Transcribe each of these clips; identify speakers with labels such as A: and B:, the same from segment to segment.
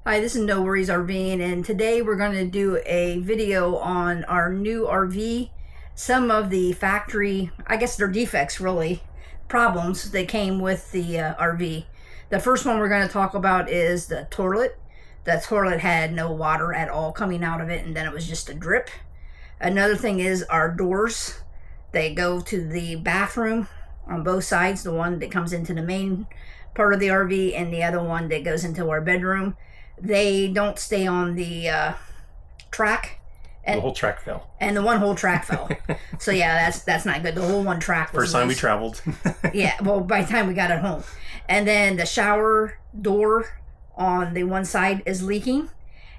A: Hi, this is No Worries RVing, and today we're going to do a video on our new RV. Some of the factory, I guess they're defects really, problems that came with the RV. The first one we're going to talk about is the toilet. The toilet had no water at all coming out of it, and then it was just a drip. Another thing is our doors. They go to the bathroom on both sides, the one that comes into the main part of the RV and the other one that goes into our bedroom. They don't stay on the track.
B: And the whole track fell.
A: And the one whole track fell. So yeah, that's not good. The whole one track was
B: First time we traveled.
A: Yeah, well, by the time we got it home. And then the shower door on the one side is leaking.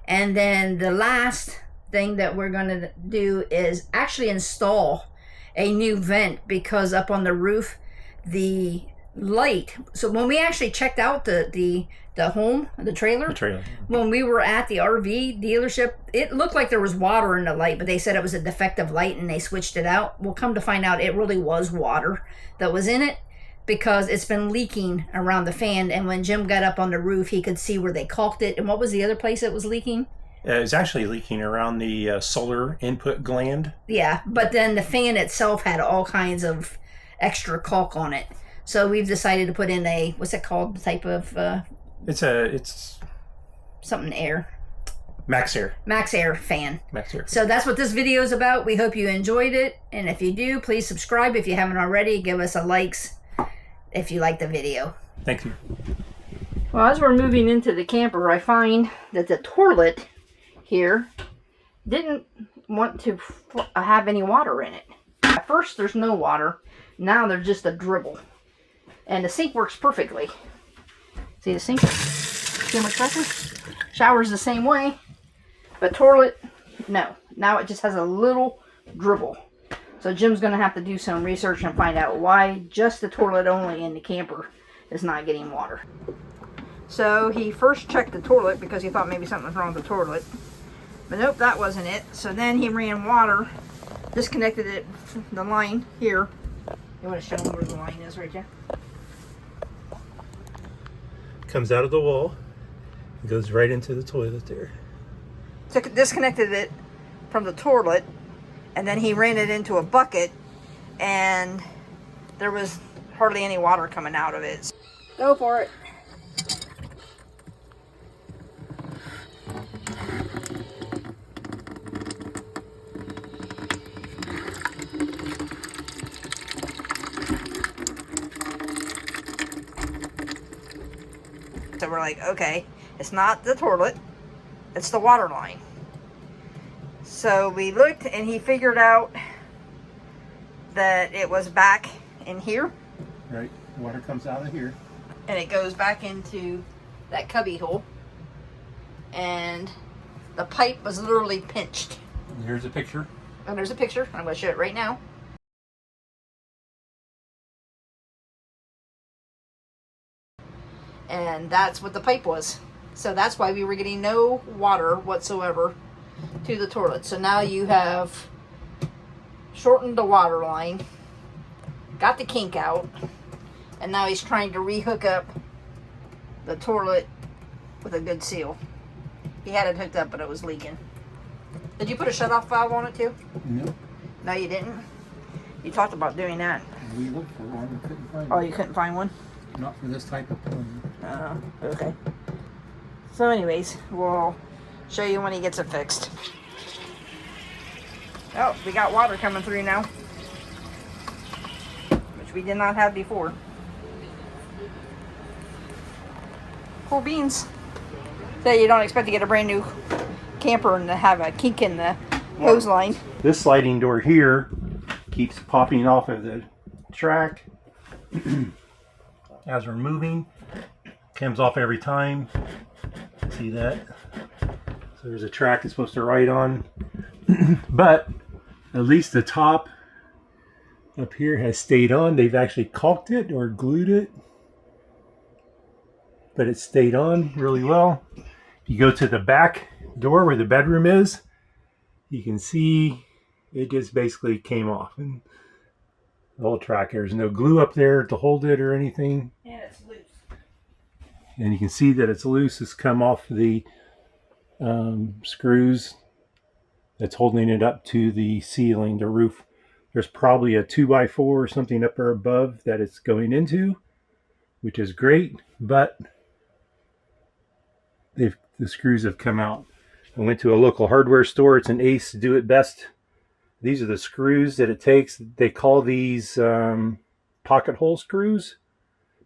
A: And then the last thing that we're going to do is actually install a new vent, because up on the roof, the light. So when we actually checked out the home, the trailer, when we were at the RV dealership, it looked like there was water in the light, but they said it was a defective light and they switched it out. We'll come to find out it really was water that was in it, because it's been leaking around the fan. And when Jim got up on the roof, he could see where they caulked it. And what was the other place it was leaking?
B: It was actually leaking around the solar input gland.
A: Yeah, but then the fan itself had all kinds of extra caulk on it. So we've decided to put in a, what's it called, the type of...
B: It's
A: something air.
B: Max Air.
A: Max Air fan.
B: Max Air.
A: So that's what this video is about. We hope you enjoyed it. And if you do, please subscribe. If you haven't already, give us a likes if you like the video.
B: Thank you.
A: Well, as we're moving into the camper, I find that the toilet here didn't want to have any water in it. At first, there's no water. Now there's just a dribble. And the sink works perfectly. See the sink? See how much better? Shower's the same way. But toilet, no. Now it just has a little dribble. So Jim's going to have to do some research and find out why just the toilet only in the camper is not getting water. So he first checked the toilet because he thought maybe something was wrong with the toilet. But nope, that wasn't it. So then he ran water, disconnected it, the line here. You want to show him where the line is right there?
B: Comes out of the wall, goes right into the toilet there.
A: So disconnected it from the toilet, and then he ran it into a bucket, and there was hardly any water coming out of it. Go for it. So we're like, okay, it's not the toilet, it's the water line. So we looked and he figured out that it was back in here.
B: Right, water comes out of here.
A: And it goes back into that cubby hole. And the pipe was literally pinched.
B: And here's a picture.
A: And there's a picture. I'm going to show it right now. And that's what the pipe was. So that's why we were getting no water whatsoever to the toilet. So now you have shortened the water line, got the kink out, and now he's trying to rehook up the toilet with a good seal. He had it hooked up, but it was leaking. Did you put a shutoff valve on it too?
B: No.
A: No, you didn't? You talked about doing that.
B: We looked for one, we couldn't find
A: one. Oh, you couldn't find one?
B: Not for this type of plumbing.
A: Okay. So anyways, we'll show you when he gets it fixed. Oh, we got water coming through now, which we did not have before. Cool beans. So you don't expect to get a brand new camper and to have a kink in the hose line.
B: This sliding door here keeps popping off of the track as we're moving. Comes off every time. See that? So there's a track it's supposed to ride on. But at least the top up here has stayed on. They've actually caulked it or glued it. But it stayed on really well. If you go to the back door where the bedroom is, you can see it just basically came off. And the whole track, there's no glue up there to hold it or anything.
A: And it's loose.
B: and you can see that it's loose. It's come off the screws that's holding it up to the ceiling, the roof. There's probably a 2x4 or something up there above that it's going into, which is great, but the screws have come out. I went to a local hardware store. It's an Ace Do It Best. These are the screws that it takes. They call these pocket hole screws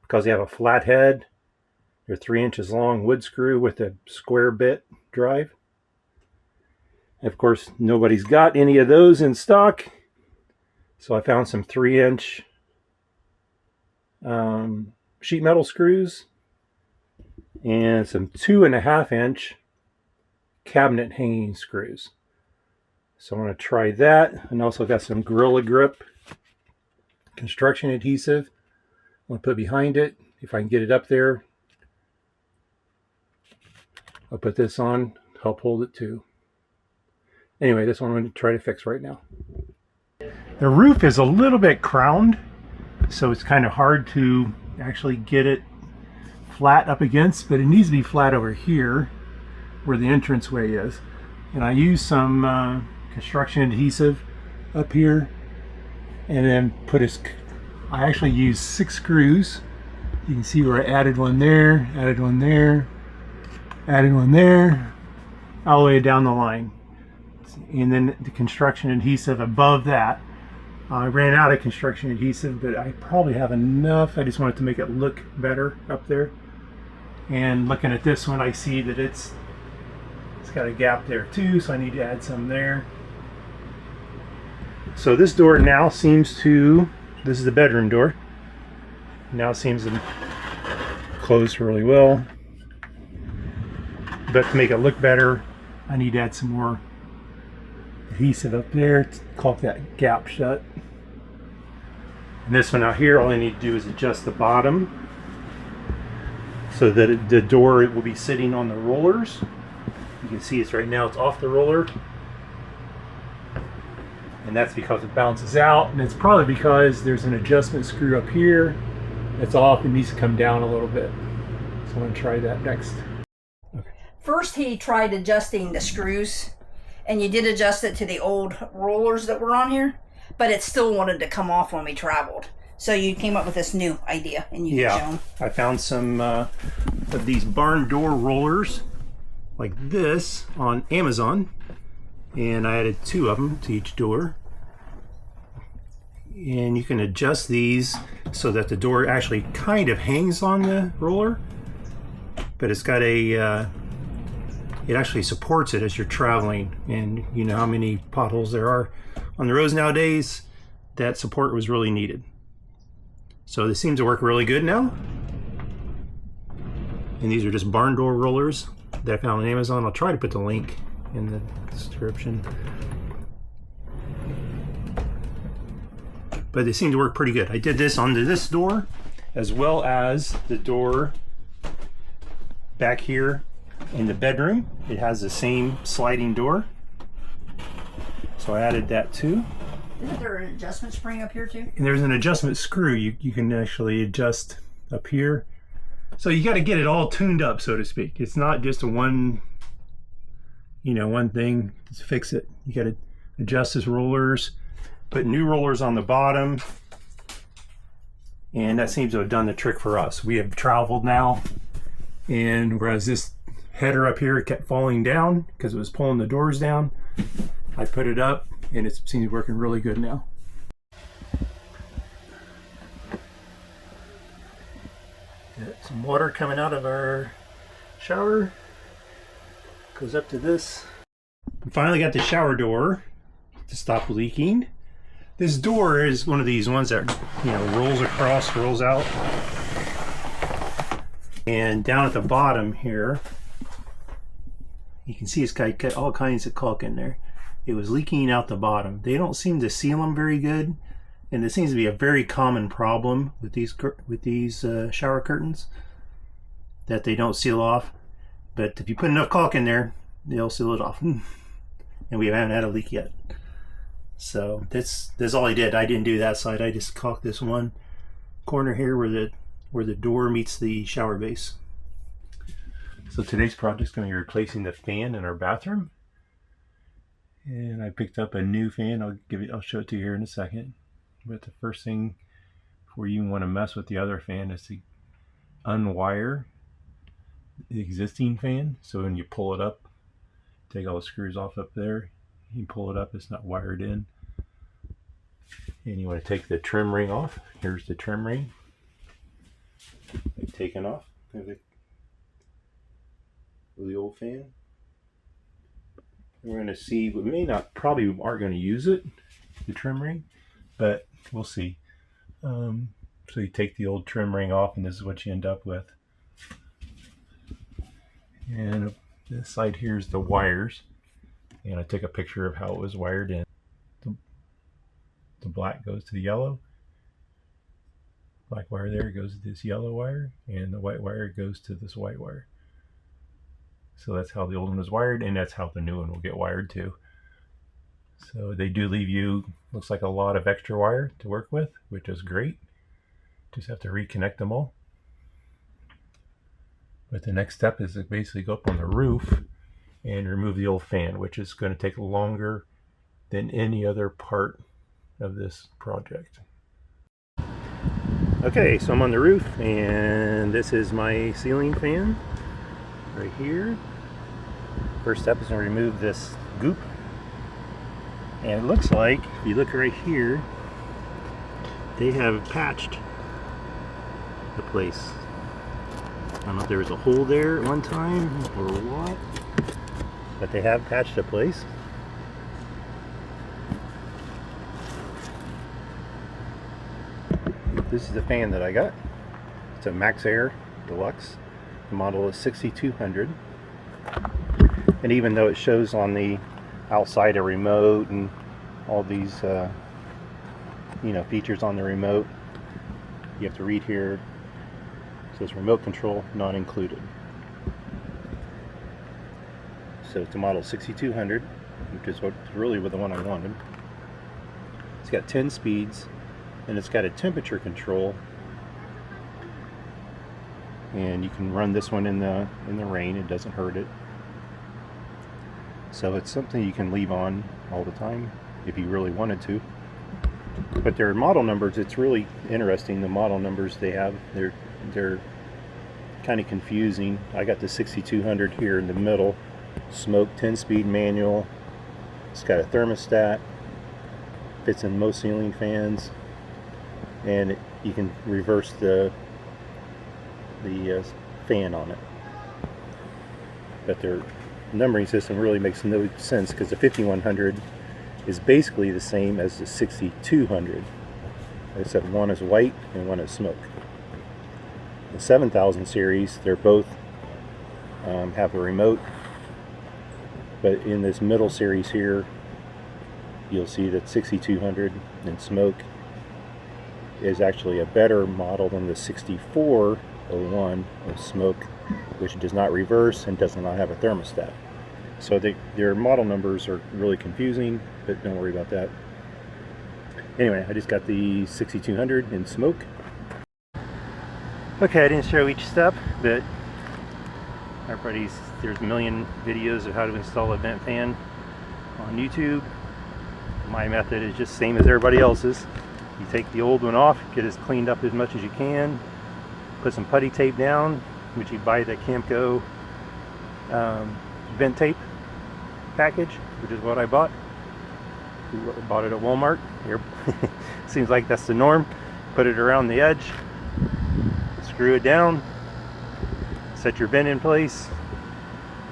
B: because they have a flat head. They're 3 inches long wood screw with a square bit drive. And of course, nobody's got any of those in stock. So I found some 3-inch sheet metal screws and some 2.5-inch cabinet hanging screws. So I'm going to try that. And also got some Gorilla Grip construction adhesive I'm going to put behind it. If I can get it up there, I'll put this on, help hold it too. Anyway, this one I'm going to try to fix right now. The roof is a little bit crowned, so it's kind of hard to actually get it flat up against, but it needs to be flat over here where the entranceway is. And I used some construction adhesive up here, and then I actually used 6 screws. You can see where I added one there, added one there, added one there, all the way down the line. And then the construction adhesive above that. I ran out of construction adhesive, but I probably have enough. I just wanted to make it look better up there. And looking at this one, I see that it's got a gap there too, so I need to add some there. So this door now seems to, this is the bedroom door, now seems to close really well. But to make it look better, I need to add some more adhesive up there to caulk that gap shut. And this one out here, all I need to do is adjust the bottom so that the door will be sitting on the rollers. You can see it's right now, it's off the roller. And that's because it bounces out, and it's probably because there's an adjustment screw up here that's off and needs to come down a little bit. So I'm going to try that next.
A: Okay. First he tried adjusting the screws, and you did adjust it to the old rollers that were on here, but it still wanted to come off when we traveled. So you came up with this new idea, and you can show them.
B: I found some of these barn door rollers like this on Amazon, and I added 2 of them to each door. And you can adjust these so that the door actually kind of hangs on the roller, but it's got a it actually supports it as you're traveling. And you know how many potholes there are on the roads nowadays. That support was really needed. So this seems to work really good now. And these are just barn door rollers that I found on Amazon. I'll try to put the link in the description. But they seem to work pretty good. I did this onto this door as well as the door back here in the bedroom. It has the same sliding door. So I added that too.
A: Isn't there an adjustment spring up here too?
B: And there's an adjustment screw you can actually adjust up here. So you got to get it all tuned up, so to speak. It's not just a one thing to fix it. You got to adjust his rollers, put new rollers on the bottom, and that seems to have done the trick for us. We have traveled now, and whereas this header up here kept falling down because it was pulling the doors down, I put it up, and it seems to be working really good now. Got some water coming out of our shower. Goes up to this. We finally got the shower door to stop leaking. This door is one of these ones that rolls across, rolls out. And down at the bottom here, you can see it's got all kinds of caulk in there. It was leaking out the bottom. They don't seem to seal them very good, and it seems to be a very common problem with these shower curtains, that they don't seal off. But if you put enough caulk in there, they'll seal it off. And we haven't had a leak yet. So that's all I did. I didn't do that side. I just caulked this one corner here where the door meets the shower base. So today's project is going to be replacing the fan in our bathroom. And I picked up a new fan. I'll show it to you here in a second. But the first thing before you even want to mess with the other fan is to unwire the existing fan. So when you pull it up, take all the screws off up there, you pull it up, it's not wired in. And you want to take the trim ring off. Here's the trim ring. Taken off with the old fan. We're going to see, we may not, probably aren't going to use it, the trim ring, but we'll see. So you take the old trim ring off and this is what you end up with. And this side here is the wires. And I took a picture of how it was wired in. The black goes to the yellow. Black wire there goes to this yellow wire, and the white wire goes to this white wire. So that's how the old one was wired, and that's how the new one will get wired too. So they do leave you, looks like a lot of extra wire to work with, which is great. Just have to reconnect them all. But the next step is to basically go up on the roof and remove the old fan, which is going to take longer than any other part of this project. Okay, so I'm on the roof and this is my ceiling fan right here. First step is to remove this goop. And it looks like, if you look right here, they have patched the place. I don't know if there was a hole there at one time or what, but they have patched the place. This is the fan that I got. It's a Max Air Deluxe. The model is 6200. And even though it shows on the outside a remote and all these features on the remote, you have to read here. It says remote control not included. So it's a model 6200, which is really the one I wanted. It's got 10 speeds. And it's got a temperature control, and you can run this one in the rain. It doesn't hurt it. So it's something you can leave on all the time if you really wanted to. But their model numbers, it's really interesting. The model numbers they have, they're kind of confusing. I got the 6200 here in the middle. Smoke, 10-speed manual. It's got a thermostat. Fits in most ceiling fans. And you can reverse the fan on it. But their numbering system really makes no sense because the 5100 is basically the same as the 6200, except one is white and one is smoke. The 7000 series, they're both have a remote, but in this middle series here, you'll see that 6200 and smoke is actually a better model than the 6401 of smoke, which does not reverse and does not have a thermostat. So their model numbers are really confusing, but don't worry about that. Anyway, I just got the 6200 in smoke. Okay, I didn't show each step, but there's a million videos of how to install a vent fan on YouTube. My method is just same as everybody else's. You take the old one off, get it cleaned up as much as you can, put some putty tape down, which you buy the Camco vent tape package, which is what I bought. Bought it at Walmart. Here, seems like that's the norm. Put it around the edge, screw it down, set your vent in place,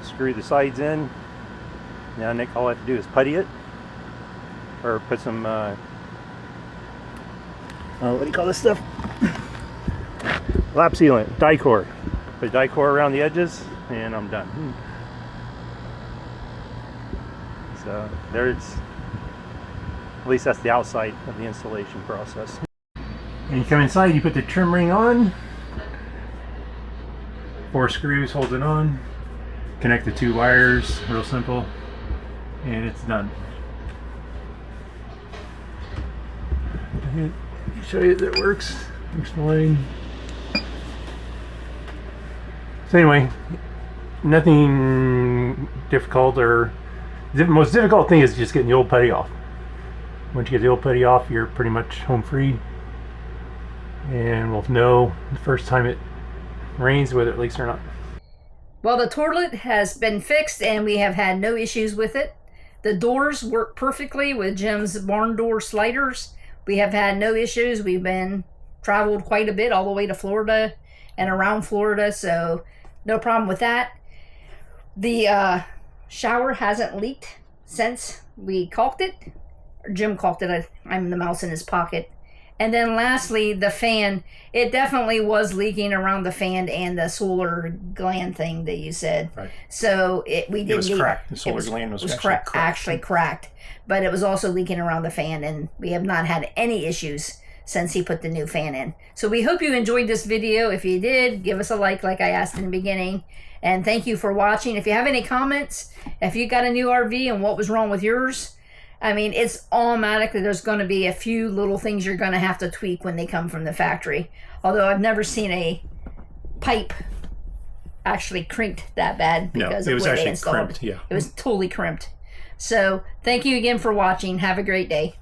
B: screw the sides in. Now Nick, all I have to do is putty it, or put some what do you call this stuff? Lap sealant, Dicor. Put Dicor around the edges, and I'm done. So there's, at least that's the outside of the installation process. And you come inside, you put the trim ring on. 4 screws hold it on. Connect the 2 wires, real simple, and it's done. Show you that it works. Explain. So anyway, nothing difficult. Or the most difficult thing is just getting the old putty off. Once you get the old putty off, you're pretty much home free. And we'll know the first time it rains whether it leaks or not.
A: Well, the toilet has been fixed and we have had no issues with it. The doors work perfectly with Jim's barn door sliders. We have had no issues. We've been traveled quite a bit all the way to Florida and around Florida, so no problem with that. The shower hasn't leaked since we caulked it. Jim caulked it. I'm the mouse in his pocket. And then lastly, the fan. It definitely was leaking around the fan and the solar gland thing that you said.
B: Right.
A: So it was
B: cracked. The solar gland was
A: actually cracked. But it was also leaking around the fan, and we have not had any issues since he put the new fan in. So we hope you enjoyed this video. If you did, give us a like I asked in the beginning. And thank you for watching. If you have any comments, if you got a new RV and what was wrong with yours, I mean, it's automatically there's going to be a few little things you're going to have to tweak when they come from the factory. Although I've never seen a pipe actually crimped that bad because
B: it was
A: of what they
B: actually
A: installed.
B: crimped. Yeah,
A: it was totally crimped. So thank you again for watching. Have a great day.